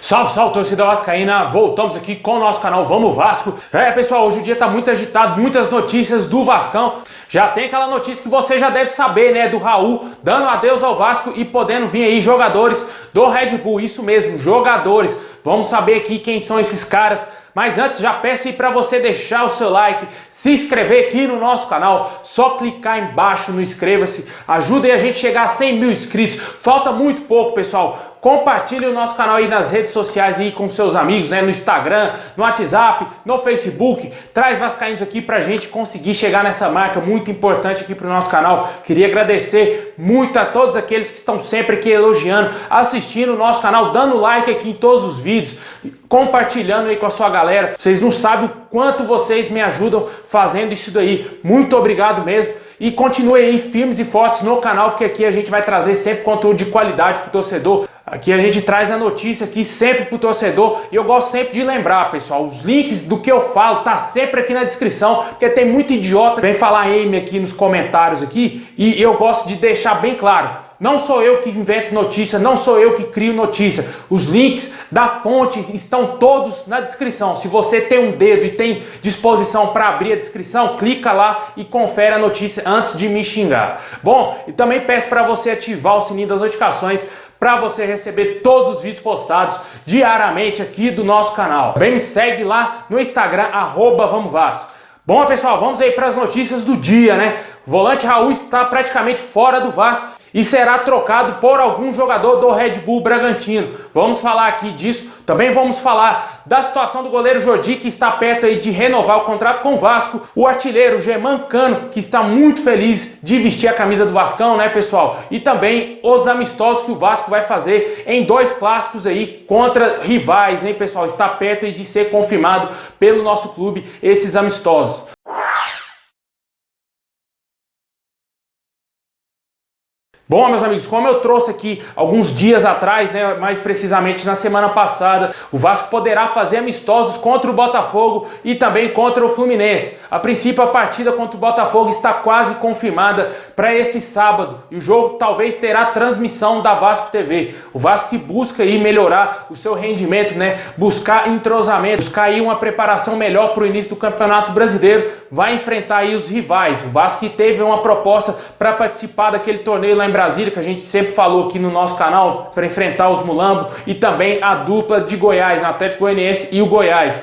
Salve, salve, torcida vascaína! Voltamos aqui com o nosso canal Vamos Vasco. Pessoal, hoje o dia tá muito agitado, muitas notícias do Vascão. Já tem aquela notícia que você já deve saber, né, do Raul dando adeus ao Vasco e podendo vir aí jogadores do Red Bull. Isso mesmo, jogadores. Vamos saber aqui quem são esses caras. Mas antes, já peço aí para você deixar o seu like, se inscrever aqui no nosso canal, só clicar embaixo no inscreva-se, ajuda aí a gente chegar a 100 mil inscritos, falta muito pouco, pessoal. Compartilhe o nosso canal aí nas redes sociais aí com seus amigos, né, no Instagram, no WhatsApp, no Facebook, traz vascaínos aqui pra gente conseguir chegar nessa marca muito importante aqui pro nosso canal. Queria agradecer muito a todos aqueles que estão sempre aqui elogiando, assistindo o nosso canal, dando like aqui em todos os vídeos, compartilhando aí com a sua galera. Vocês não sabem o quanto vocês me ajudam fazendo isso daí. Muito obrigado mesmo. E continue aí firmes e fortes no canal, porque aqui a gente vai trazer sempre conteúdo de qualidade pro torcedor. Aqui a gente traz a notícia aqui sempre pro torcedor. E eu gosto sempre de lembrar, pessoal, os links do que eu falo tá sempre aqui na descrição, porque tem muito idiota que vem falar M aqui nos comentários aqui, e eu gosto de deixar bem claro. Não sou eu que invento notícia, não sou eu que crio notícia. Os links da fonte estão todos na descrição. Se você tem um dedo e tem disposição para abrir a descrição, clica lá e confere a notícia antes de me xingar. Bom, e também peço para você ativar o sininho das notificações para você receber todos os vídeos postados diariamente aqui do nosso canal. Também me segue lá no Instagram, @VamosVasco. Bom, pessoal, vamos aí para as notícias do dia, né? O volante Raul está praticamente fora do Vasco e será trocado por algum jogador do Red Bull Bragantino. Vamos falar aqui disso. Também vamos falar da situação do goleiro Jordi, que está perto aí de renovar o contrato com o Vasco. O artilheiro Germán Cano, que está muito feliz de vestir a camisa do Vascão, né, pessoal? E também os amistosos que o Vasco vai fazer em 2 clássicos aí contra rivais, hein, pessoal? Está perto aí de ser confirmado pelo nosso clube esses amistosos. Bom, meus amigos, como eu trouxe aqui alguns dias atrás, né, mais precisamente na semana passada, o Vasco poderá fazer amistosos contra o Botafogo e também contra o Fluminense. A princípio, a partida contra o Botafogo está quase confirmada para esse sábado e o jogo talvez terá transmissão da Vasco TV. O Vasco que busca aí melhorar o seu rendimento, né, buscar entrosamento, buscar aí uma preparação melhor para o início do Campeonato Brasileiro, vai enfrentar aí os rivais. O Vasco que teve uma proposta para participar daquele torneio lá em Brasília, que a gente sempre falou aqui no nosso canal, para enfrentar os Mulambo e também a dupla de Goiás, na Atlético Goianiense e o Goiás.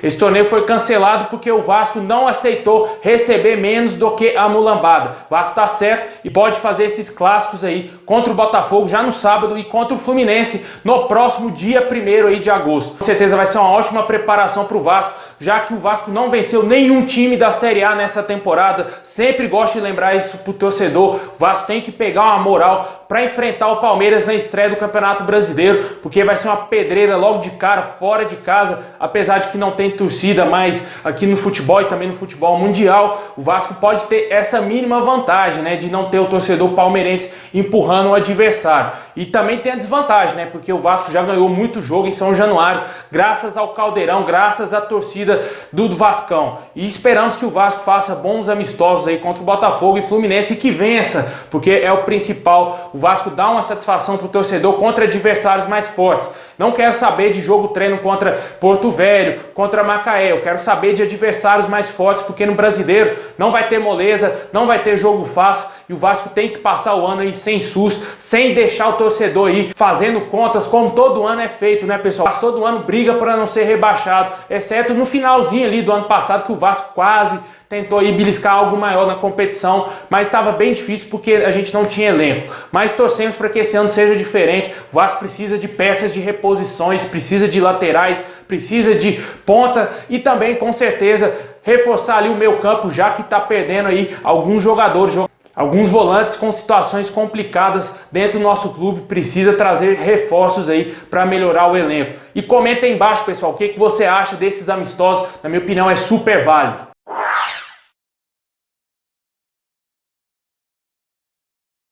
Esse torneio foi cancelado porque o Vasco não aceitou receber menos do que a mulambada. O Vasco está certo e pode fazer esses clássicos aí contra o Botafogo já no sábado e contra o Fluminense no próximo dia 1º aí de agosto. Com certeza vai ser uma ótima preparação para o Vasco, já que o Vasco não venceu nenhum time da Série A nessa temporada. Sempre gosto de lembrar isso pro torcedor. O Vasco tem que pegar uma moral para enfrentar o Palmeiras na estreia do Campeonato Brasileiro, porque vai ser uma pedreira logo de cara, fora de casa, apesar de que não tem torcida mais aqui no futebol e também no futebol mundial. O Vasco pode ter essa mínima vantagem, né, de não ter o torcedor palmeirense empurrando o adversário. E também tem a desvantagem, né, porque o Vasco já ganhou muito jogo em São Januário, graças ao Caldeirão, graças à torcida do Vascão. E esperamos que o Vasco faça bons amistosos aí contra o Botafogo e Fluminense e que vença, porque é o principal. O Vasco dá uma satisfação para o torcedor contra adversários mais fortes. Não quero saber de jogo treino contra Porto Velho, contra Macaé. Eu quero saber de adversários mais fortes, porque no Brasileiro não vai ter moleza, não vai ter jogo fácil e o Vasco tem que passar o ano aí sem susto, sem deixar o torcedor aí fazendo contas como todo ano é feito, né, pessoal? O Vasco todo ano briga para não ser rebaixado, exceto no finalzinho ali do ano passado que o Vasco quase tentou aí beliscar algo maior na competição, mas estava bem difícil porque a gente não tinha elenco. Mas torcemos para que esse ano seja diferente. O Vasco precisa de peças de reposições, precisa de laterais, precisa de ponta e também, com certeza, reforçar ali o meio campo, já que está perdendo aí alguns jogadores, alguns volantes com situações complicadas dentro do nosso clube. Precisa trazer reforços aí para melhorar o elenco. E comenta aí embaixo, pessoal, o que você acha desses amistosos. Na minha opinião, é super válido.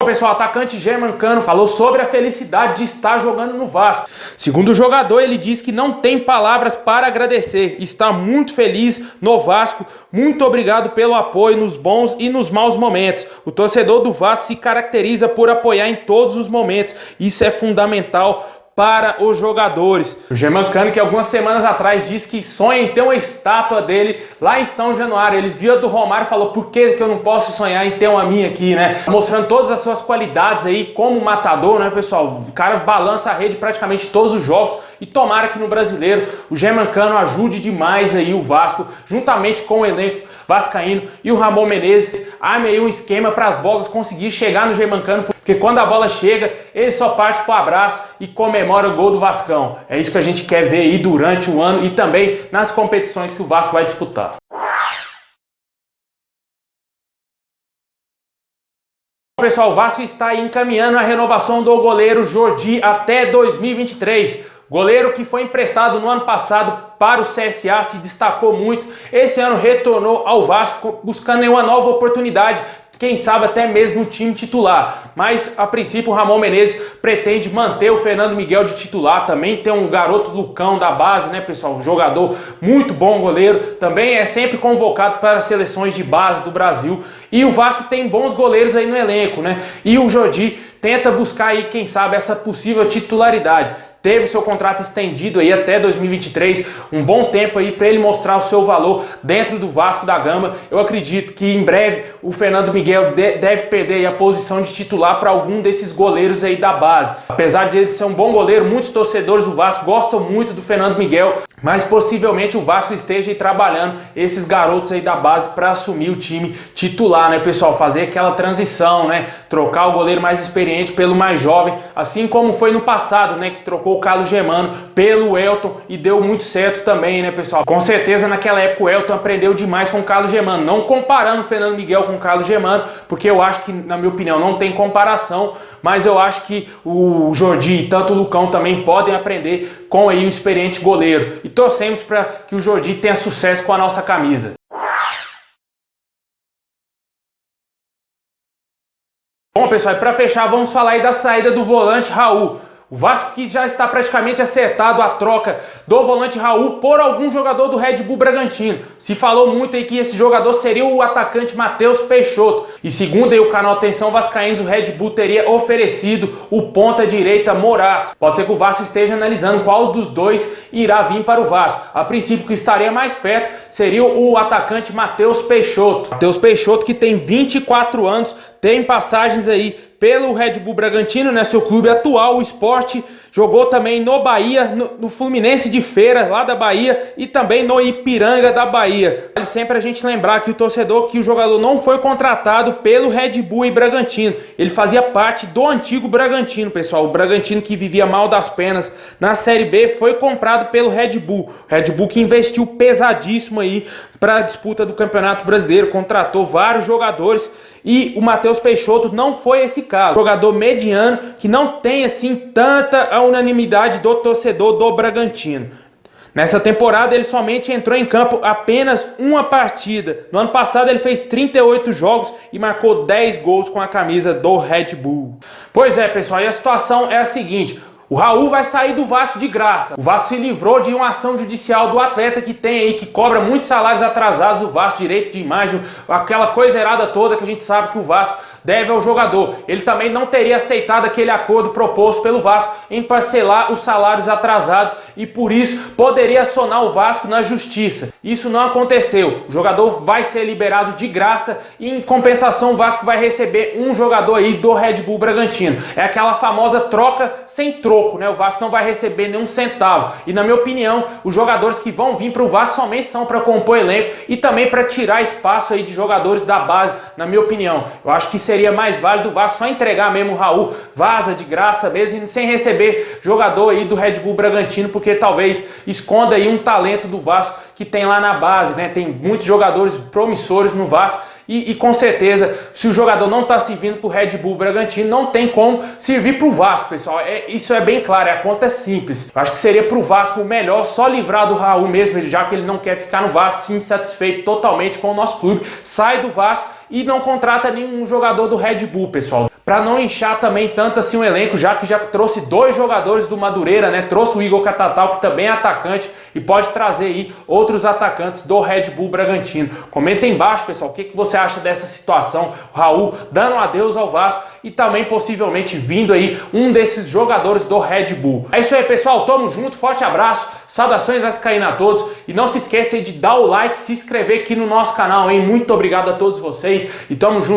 Pessoal, o atacante Germán Cano falou sobre a felicidade de estar jogando no Vasco. Segundo o jogador, ele diz que não tem palavras para agradecer, está muito feliz no Vasco, muito obrigado pelo apoio nos bons e nos maus momentos. O torcedor do Vasco se caracteriza por apoiar em todos os momentos, isso é fundamental para os jogadores. O Germancano, que algumas semanas atrás disse que sonha em ter uma estátua dele lá em São Januário. Ele viu a do Romário e falou: por que eu não posso sonhar em ter uma minha aqui, né? Mostrando todas as suas qualidades aí como matador, né, pessoal? O cara balança a rede praticamente todos os jogos e tomara que no Brasileiro o Germancano ajude demais aí o Vasco, juntamente com o elenco vascaíno e o Ramon Menezes, arme aí um esquema para as bolas conseguir chegar no Germancano, porque quando a bola chega, ele só parte pro abraço e comemora o gol do Vascão. É isso que a gente quer ver aí durante o ano e também nas competições que o Vasco vai disputar. Pessoal, o Vasco está aí encaminhando a renovação do goleiro Jordi até 2023. Goleiro que foi emprestado no ano passado para o CSA, se destacou muito. Esse ano retornou ao Vasco buscando uma nova oportunidade, quem sabe até mesmo no time titular. Mas a princípio o Ramon Menezes pretende manter o Fernando Miguel de titular. Também tem um garoto Lucão da base, né, pessoal? Um jogador muito bom, goleiro. Também é sempre convocado para as seleções de base do Brasil. E o Vasco tem bons goleiros aí no elenco, né? E o Jordi tenta buscar aí, quem sabe, essa possível titularidade. Teve seu contrato estendido aí até 2023, um bom tempo aí para ele mostrar o seu valor dentro do Vasco da Gama. Eu acredito que em breve o Fernando Miguel deve perder aí a posição de titular para algum desses goleiros aí da base. Apesar de ele ser um bom goleiro, muitos torcedores do Vasco gostam muito do Fernando Miguel, mas possivelmente o Vasco esteja aí trabalhando esses garotos aí da base para assumir o time titular, né, pessoal? Fazer aquela transição, né? Trocar o goleiro mais experiente pelo mais jovem, assim como foi no passado, né, que trocou o Carlos Germano pelo Elton e deu muito certo também, né, pessoal? Com certeza naquela época o Elton aprendeu demais com o Carlos Germano, não comparando o Fernando Miguel com o Carlos Germano, porque eu acho que, na minha opinião, não tem comparação, mas eu acho que o Jordi e tanto o Lucão também podem aprender com aí um experiente goleiro. E torcemos para que o Jordi tenha sucesso com a nossa camisa. Bom, pessoal, e para fechar, vamos falar aí da saída do volante Raul. O Vasco que já está praticamente acertado a troca do volante Raul por algum jogador do Red Bull Bragantino. Se falou muito aí que esse jogador seria o atacante Matheus Peixoto. E segundo aí o canal Atenção Vascaínos, o Red Bull teria oferecido o ponta-direita Morato. Pode ser que o Vasco esteja analisando qual dos dois irá vir para o Vasco. A princípio, o que estaria mais perto seria o atacante Matheus Peixoto. Matheus Peixoto que tem 24 anos, tem passagens aí pelo Red Bull Bragantino, né, seu clube atual, o Sport. Jogou também no Bahia, no Fluminense de Feira, lá da Bahia, e também no Ipiranga da Bahia. Vale sempre a gente lembrar que o torcedor, que o jogador não foi contratado pelo Red Bull e Bragantino. Ele fazia parte do antigo Bragantino, pessoal. O Bragantino que vivia mal das pernas na Série B foi comprado pelo Red Bull. O Red Bull que investiu pesadíssimo aí para a disputa do Campeonato Brasileiro, contratou vários jogadores. E o Matheus Peixoto não foi esse caso. Jogador mediano que não tem assim tanta a unanimidade do torcedor do Bragantino. Nessa temporada ele somente entrou em campo apenas uma partida. No ano passado ele fez 38 jogos e marcou 10 gols com a camisa do Red Bull. Pois é, pessoal, e a situação é a seguinte: o Raul vai sair do Vasco de graça. O Vasco se livrou de uma ação judicial do atleta que tem aí, que cobra muitos salários atrasados, o Vasco, direito de imagem, aquela coisa errada toda que a gente sabe que o Vasco deve ao jogador. Ele também não teria aceitado aquele acordo proposto pelo Vasco em parcelar os salários atrasados e por isso poderia acionar o Vasco na justiça. Isso não aconteceu. O jogador vai ser liberado de graça e em compensação o Vasco vai receber um jogador aí do Red Bull Bragantino. É aquela famosa troca sem troco, né? O Vasco não vai receber nenhum centavo. E na minha opinião, os jogadores que vão vir para o Vasco somente são para compor elenco e também para tirar espaço aí de jogadores da base, na minha opinião. Eu acho que seria mais válido o Vasco só entregar mesmo o Raul, vaza de graça mesmo, sem receber jogador aí do Red Bull Bragantino, porque talvez esconda aí um talento do Vasco que tem lá na base, né? Tem muitos jogadores promissores no Vasco e com certeza, se o jogador não está servindo para o Red Bull Bragantino, não tem como servir para o Vasco, pessoal. Isso é bem claro, a conta é simples. Eu acho que seria para o Vasco melhor só livrar do Raul mesmo, já que ele não quer ficar no Vasco, insatisfeito totalmente com o nosso clube, sai do Vasco e não contrata nenhum jogador do Red Bull, pessoal. para não inchar também tanto assim o elenco, já que já trouxe 2 jogadores do Madureira, né? Trouxe o Igor Catatal, que também é atacante, e pode trazer aí outros atacantes do Red Bull Bragantino. Comenta aí embaixo, pessoal, o que você acha dessa situação. O Raul dando um adeus ao Vasco e também possivelmente vindo aí um desses jogadores do Red Bull. É isso aí, pessoal, tamo junto, forte abraço, saudações vascaínas a todos, e não se esqueça aí de dar o like, se inscrever aqui no nosso canal, hein? Muito obrigado a todos vocês e tamo junto.